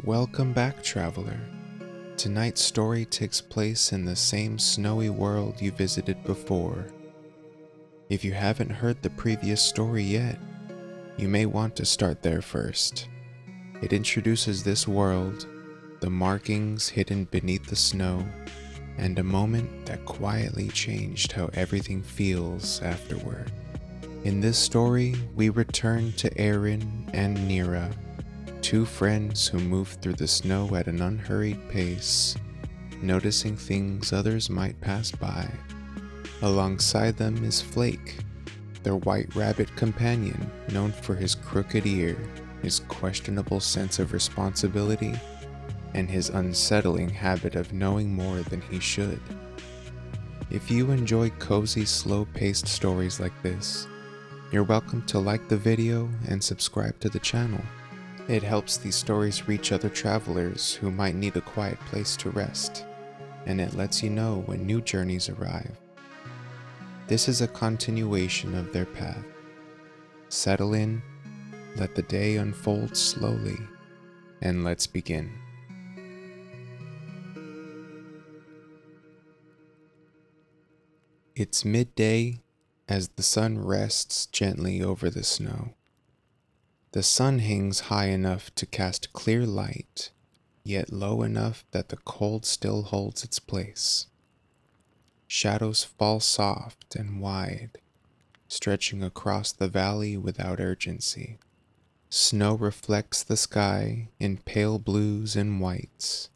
Welcome back, traveler. Tonight's story takes place in the same snowy world you visited before. If you haven't heard the previous story yet, you may want to start there first. It introduces this world, the markings hidden beneath the snow, and a moment that quietly changed how everything feels afterward. In this story, we return to Aerin and Nira, two friends who move through the snow at an unhurried pace, noticing things others might pass by. Alongside them is Flake, their white rabbit companion, known for his crooked ear, his questionable sense of responsibility, and his unsettling habit of knowing more than he should. If you enjoy cozy, slow-paced stories like this, you're welcome to like the video and subscribe to the channel. It helps these stories reach other travelers who might need a quiet place to rest, and it lets you know when new journeys arrive. This is a continuation of their path. Settle in, let the day unfold slowly, and let's begin. It's midday as the sun rests gently over the snow. The sun hangs high enough to cast clear light, yet low enough that the cold still holds its place. Shadows fall soft and wide, stretching across the valley without urgency. Snow reflects the sky in pale blues and whites,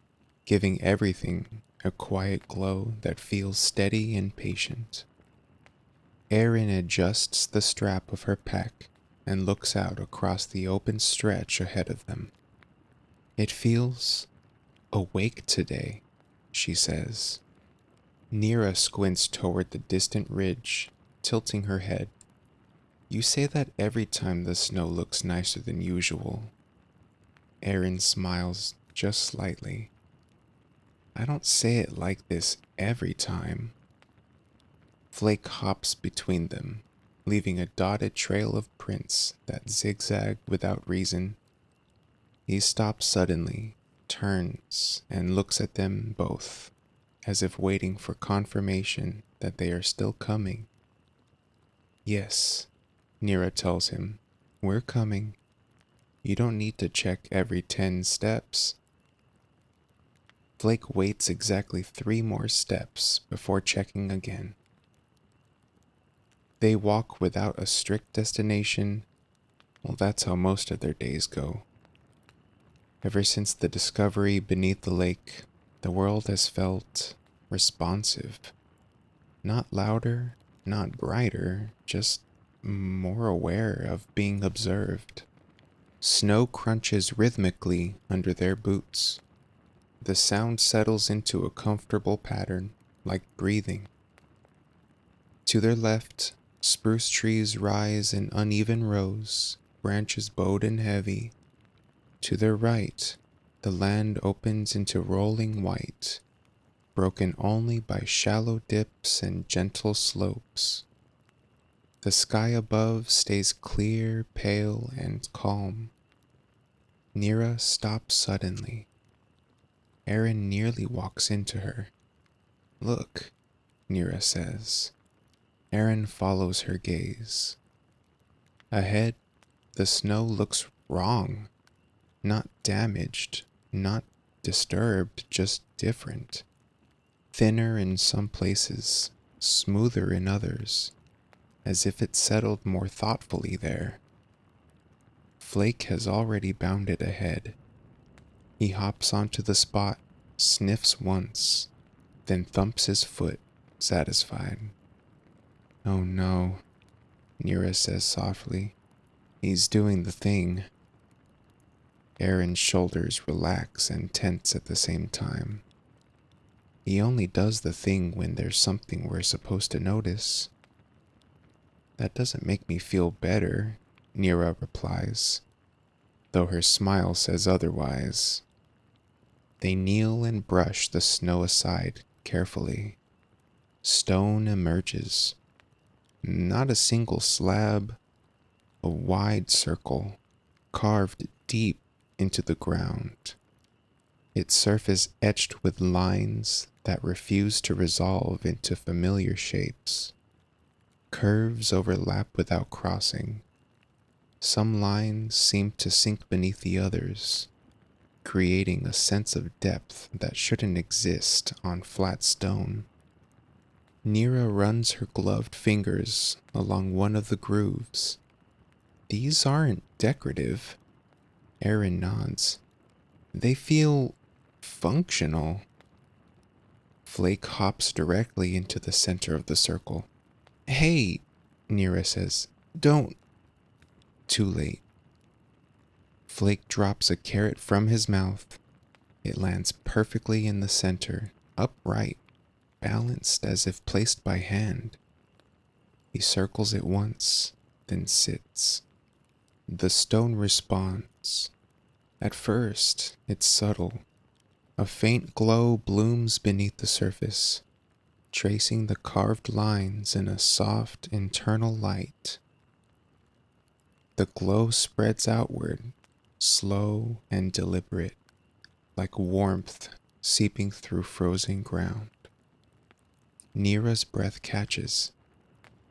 giving everything a quiet glow that feels steady and patient. Aerin adjusts the strap of her pack and looks out across the open stretch ahead of them. "It feels awake today," she says. Nira squints toward the distant ridge, tilting her head. "You say that every time the snow looks nicer than usual." Aerin smiles just slightly. "I don't say it like this every time." Flake hops between them, leaving a dotted trail of prints that zigzag without reason. He stops suddenly, turns, and looks at them both, as if waiting for confirmation that they are still coming. "Yes," Nira tells him, "we're coming. You don't need to check every 10 steps." Flake waits exactly 3 more steps before checking again. They walk without a strict destination. Well, that's how most of their days go. Ever since the discovery beneath the lake, the world has felt responsive. Not louder, not brighter, just more aware of being observed. Snow crunches rhythmically under their boots. The sound settles into a comfortable pattern, like breathing. To their left, spruce trees rise in uneven rows, branches bowed and heavy. To their right, the land opens into rolling white, broken only by shallow dips and gentle slopes. The sky above stays clear, pale, and calm. Nira stops suddenly. Aerin nearly walks into her. "Look," Nira says. Aerin follows her gaze. Ahead, the snow looks wrong. Not damaged, not disturbed, just different. Thinner in some places, smoother in others, as if it settled more thoughtfully there. Flake has already bounded ahead. He hops onto the spot, sniffs once, then thumps his foot, satisfied. "Oh no," Nira says softly. "He's doing the thing." Aerin's shoulders relax and tense at the same time. "He only does the thing when there's something we're supposed to notice." "That doesn't make me feel better," Nira replies, though her smile says otherwise. They kneel and brush the snow aside carefully. Stone emerges. Not a single slab, a wide circle, carved deep into the ground. its surface etched with lines that refuse to resolve into familiar shapes. Curves overlap without crossing. Some lines seem to sink beneath the others, creating a sense of depth that shouldn't exist on flat stone. Nira runs her gloved fingers along one of the grooves. These aren't decorative. Aerin nods. They feel functional. Flake hops directly into the center of the circle. Hey, Nira says, don't. Too late. Flake drops a carrot from his mouth. It lands perfectly in the center, upright, balanced as if placed by hand. He circles it once, then sits. The stone responds. At first, it's subtle. A faint glow blooms beneath the surface, tracing the carved lines in a soft internal light. The glow spreads outward, slow and deliberate, like warmth seeping through frozen ground. Nira's breath catches.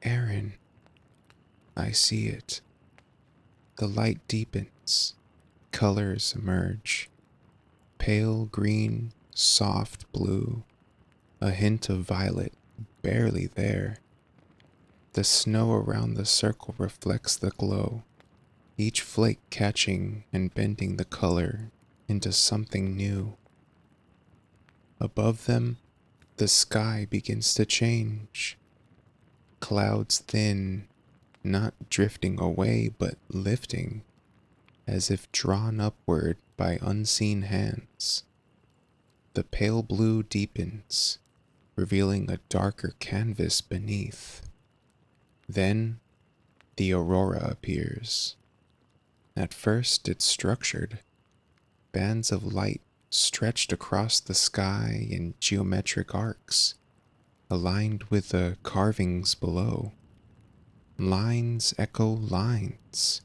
Aerin. I see it. The light deepens. Colors emerge. Pale green, soft blue, a hint of violet, barely there. The snow around the circle reflects the glow, each flake catching and bending the color into something new. Above them, the sky begins to change. Clouds thin, not drifting away but lifting, as if drawn upward by unseen hands. The pale blue deepens, revealing a darker canvas beneath. Then, the aurora appears. At first, it's structured. Bands of light stretched across the sky in geometric arcs, aligned with the carvings below. Lines echo lines.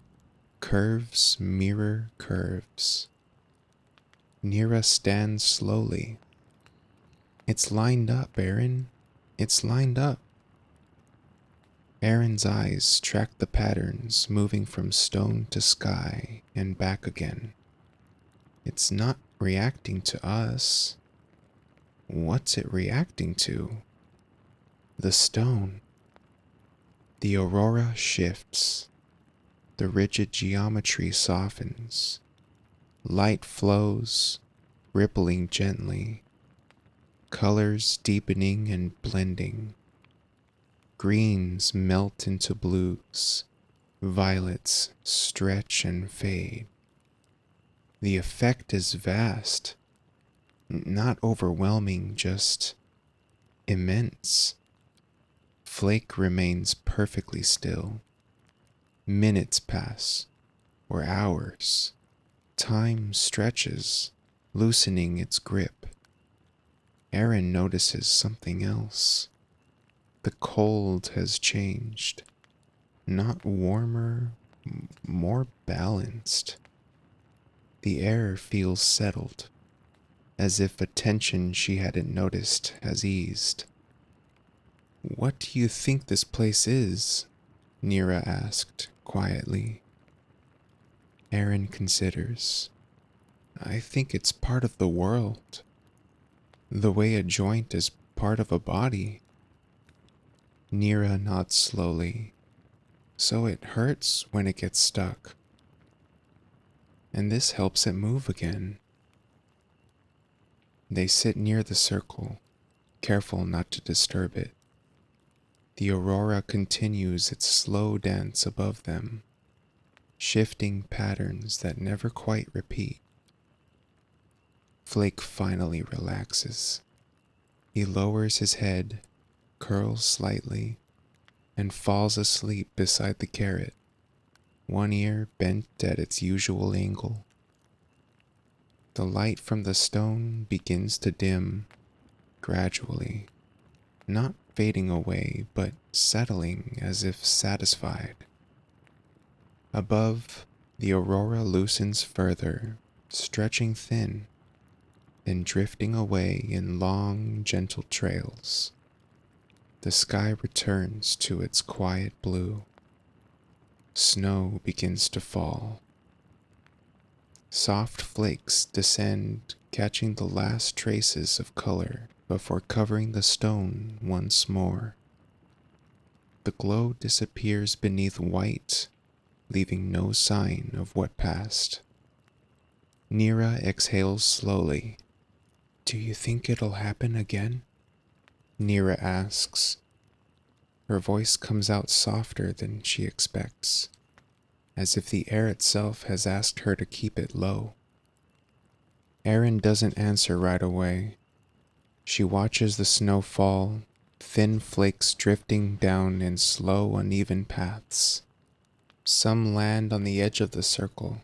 Curves mirror curves. Nira stands slowly. It's lined up, Aerin. It's lined up. Aaron's eyes track the patterns moving from stone to sky and back again. It's not reacting to us. What's it reacting to? The stone. The aurora shifts. The rigid geometry softens. Light flows, rippling gently. Colors deepening and blending. Greens melt into blues. Violets stretch and fade. The effect is vast. Not overwhelming, just immense. Flake remains perfectly still. Minutes pass, or hours. Time stretches, loosening its grip. Aerin notices something else. The cold has changed. Not warmer, more balanced. The air feels settled, as if a tension she hadn't noticed has eased. What do you think this place is? Nira asked quietly. Aerin considers. I think it's part of the world. The way a joint is part of a body. Nira nods slowly. So it hurts when it gets stuck. And this helps it move again. They sit near the circle, careful not to disturb it. The aurora continues its slow dance above them, shifting patterns that never quite repeat. Flake finally relaxes. He lowers his head, curls slightly, and falls asleep beside the carrot, one ear bent at its usual angle. The light from the stone begins to dim, gradually, not fading away, but settling as if satisfied. Above, the aurora loosens further, stretching thin. then drifting away in long, gentle trails. The sky returns to its quiet blue. Snow begins to fall. Soft flakes descend, catching the last traces of color before covering the stone once more. The glow disappears beneath white, leaving no sign of what passed. Nira exhales slowly. "Do you think it'll happen again?" Nira asks. Her voice comes out softer than she expects, as if the air itself has asked her to keep it low. Aerin doesn't answer right away. She watches the snow fall, thin flakes drifting down in slow, uneven paths. Some land on the edge of the circle,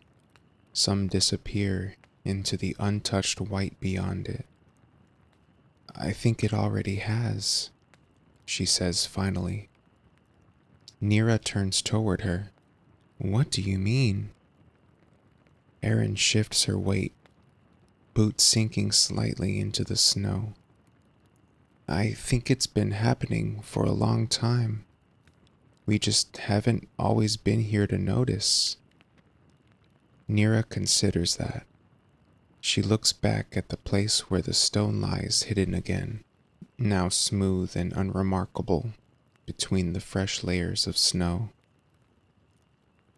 some disappear into the untouched white beyond it. "I think it already has," she says finally. Nira turns toward her. "What do you mean?" Aerin shifts her weight, boots sinking slightly into the snow. "I think it's been happening for a long time. We just haven't always been here to notice." Nira considers that. She looks back at the place where the stone lies hidden again, now smooth and unremarkable between the fresh layers of snow.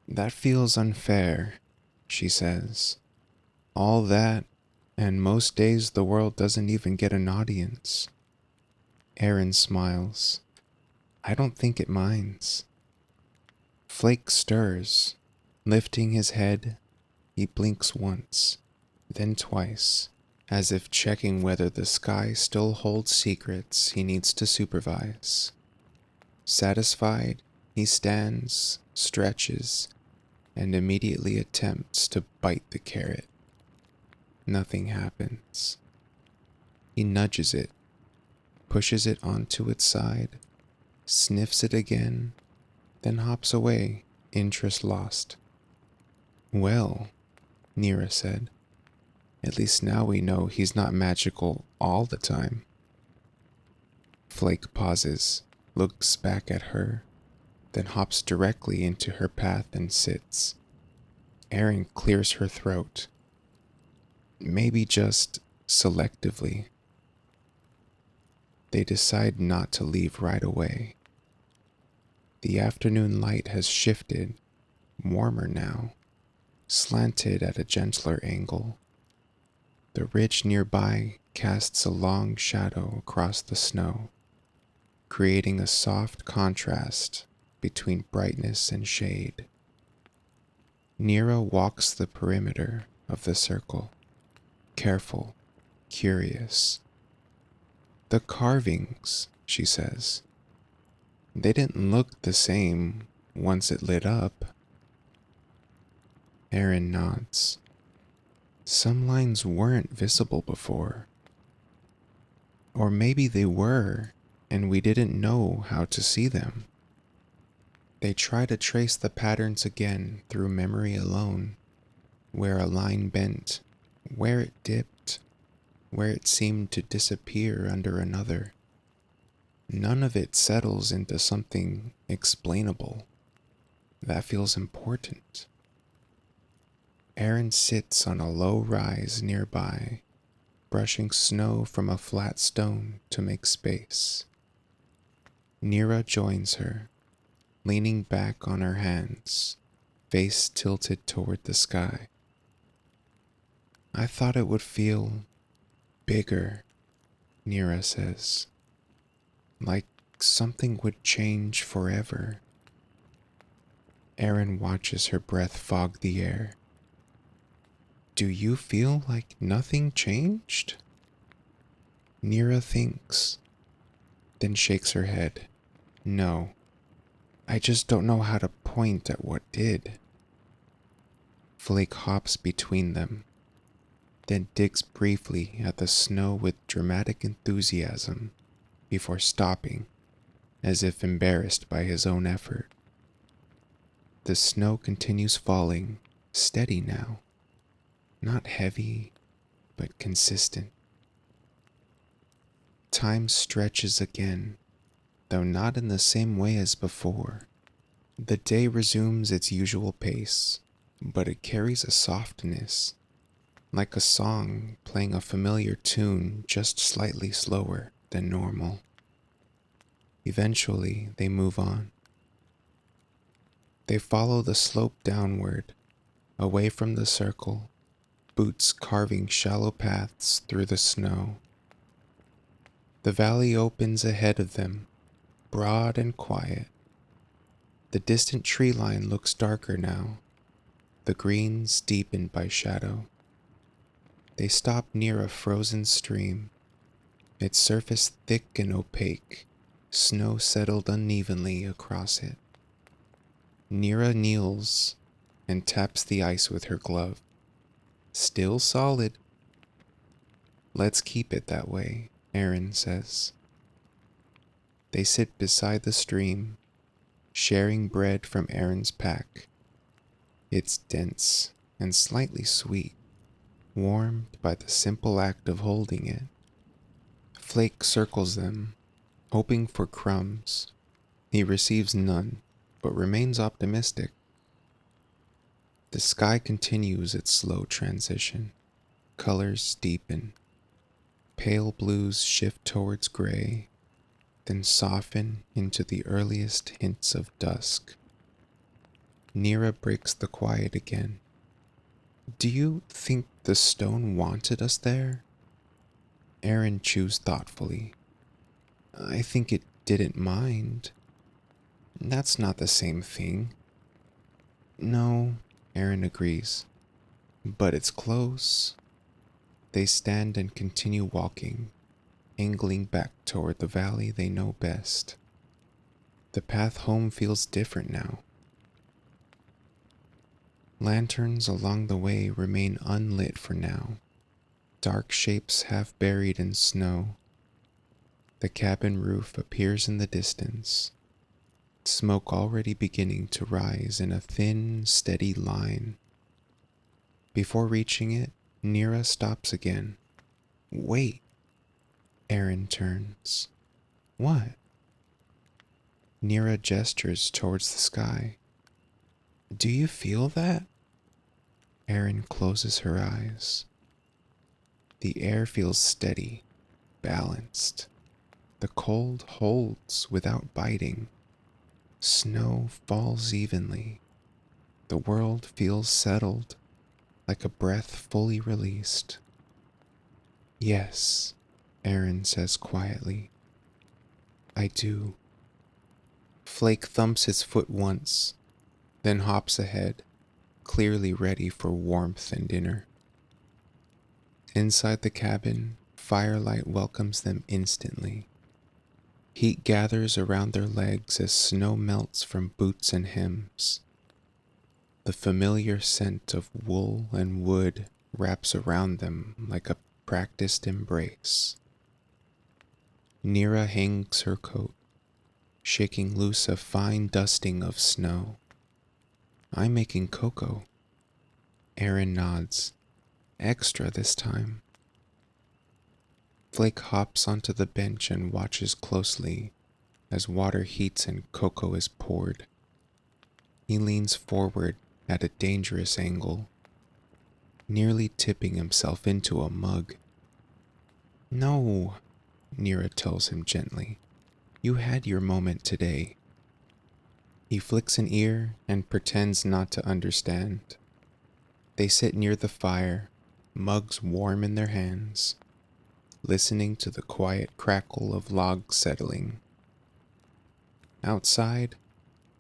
"That feels unfair," she says. "All that, and most days the world doesn't even get an audience." Aerin smiles. "I don't think it minds." Flake stirs. Lifting his head, he blinks once, then twice, as if checking whether the sky still holds secrets he needs to supervise. Satisfied, he stands, stretches, and immediately attempts to bite the carrot. Nothing happens. He nudges it, pushes it onto its side, sniffs it again, then hops away, interest lost. "Well," Nira said, "at least now we know he's not magical all the time." Flake pauses, looks back at her, then hops directly into her path and sits. Aerin clears her throat. "Maybe just selectively." They decide not to leave right away. The afternoon light has shifted, warmer now, slanted at a gentler angle. The ridge nearby casts a long shadow across the snow, creating a soft contrast between brightness and shade. Nira walks the perimeter of the circle, careful, curious. "The carvings," she says. "They didn't look the same once it lit up." Aerin nods. "Some lines weren't visible before. Or maybe they were, and we didn't know how to see them." They try to trace the patterns again through memory alone, where a line bent, where it dipped, where it seemed to disappear under another. None of it settles into something explainable. That feels important. Aerin sits on a low rise nearby, brushing snow from a flat stone to make space. Nira joins her, leaning back on her hands, face tilted toward the sky. "I thought it would feel bigger," Nira says. "Like something would change forever." Aerin watches her breath fog the air. "Do you feel like nothing changed?" Nira thinks, then shakes her head. "No, I just don't know how to point at what did." Flake hops between them, then digs briefly at the snow with dramatic enthusiasm before stopping, as if embarrassed by his own effort. The snow continues falling, steady now, not heavy, but consistent. Time stretches again, though not in the same way as before. The day resumes its usual pace, but it carries a softness, like a song playing a familiar tune just slightly slower than normal. Eventually, they move on. They follow the slope downward, away from the circle, boots carving shallow paths through the snow. The valley opens ahead of them, broad and quiet. The distant tree line looks darker now, the greens deepened by shadow. They stop near a frozen stream, its surface thick and opaque, snow settled unevenly across it. Nira kneels and taps the ice with her glove. Still solid. Let's keep it that way, Aerin says. They sit beside the stream, sharing bread from Aerin's pack. It's dense and slightly sweet, warmed by the simple act of holding it. Flake circles them, hoping for crumbs. He receives none, but remains optimistic. The sky continues its slow transition. Colors deepen. Pale blues shift towards gray, then soften into the earliest hints of dusk. Nira breaks the quiet again. Do you think the stone wanted us there? Aerin chews thoughtfully. I think it didn't mind. That's not the same thing. No, Aerin agrees. But it's close. They stand and continue walking, angling back toward the valley they know best. The path home feels different now. Lanterns along the way remain unlit for now, dark shapes half buried in snow. The cabin roof appears in the distance, smoke already beginning to rise in a thin, steady line. Before reaching it, Nira stops again. Wait. Aerin turns. What? Nira gestures towards the sky. Do you feel that? Aerin closes her eyes. The air feels steady, balanced. The cold holds without biting. Snow falls evenly. The world feels settled, like a breath fully released. Yes, Aerin says quietly. I do. Flake thumps his foot once, then hops ahead, clearly ready for warmth and dinner. Inside the cabin, firelight welcomes them instantly. Heat gathers around their legs as snow melts from boots and hems. The familiar scent of wool and wood wraps around them like a practiced embrace. Nira hangs her coat, shaking loose a fine dusting of snow. I'm making cocoa. Aerin nods. Extra this time. Flake hops onto the bench and watches closely as water heats and cocoa is poured. He leans forward at a dangerous angle, nearly tipping himself into a mug. No, Nira tells him gently. You had your moment today. He flicks an ear and pretends not to understand. They sit near the fire, mugs warm in their hands, listening to the quiet crackle of logs settling. Outside,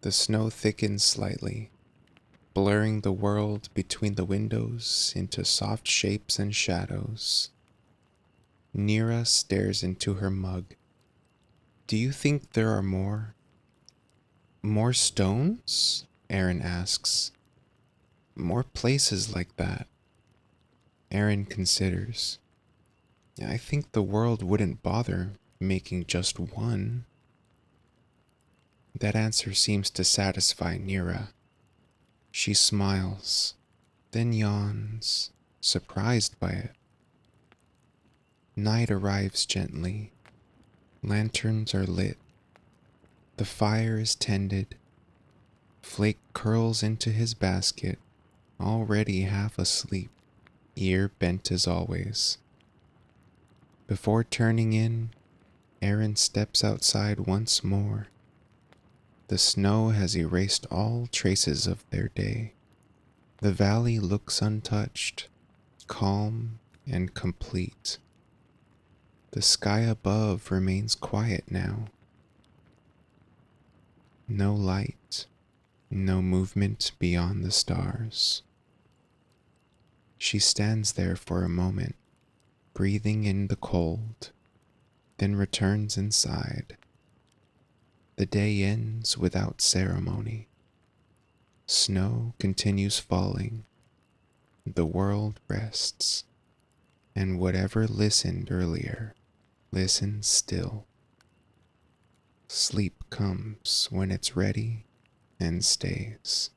the snow thickens slightly, blurring the world between the windows into soft shapes and shadows. Nira stares into her mug. Do you think there are more? More stones? Aerin asks. More places like that. Aerin considers. I think the world wouldn't bother making just one. That answer seems to satisfy Nira. She smiles, then yawns, surprised by it. Night arrives gently, Lanterns are lit. The fire is tended. Flake curls into his basket, already half asleep, ear bent as always. Before turning in, Aerin steps outside once more. The snow has erased all traces of their day. The valley looks untouched, calm and complete. The sky above remains quiet now. No light, no movement beyond the stars. She stands there for a moment, breathing in the cold, then returns inside. The day ends without ceremony. Snow continues falling. The world rests, and whatever listened earlier listens still. Sleep comes when it's ready and stays.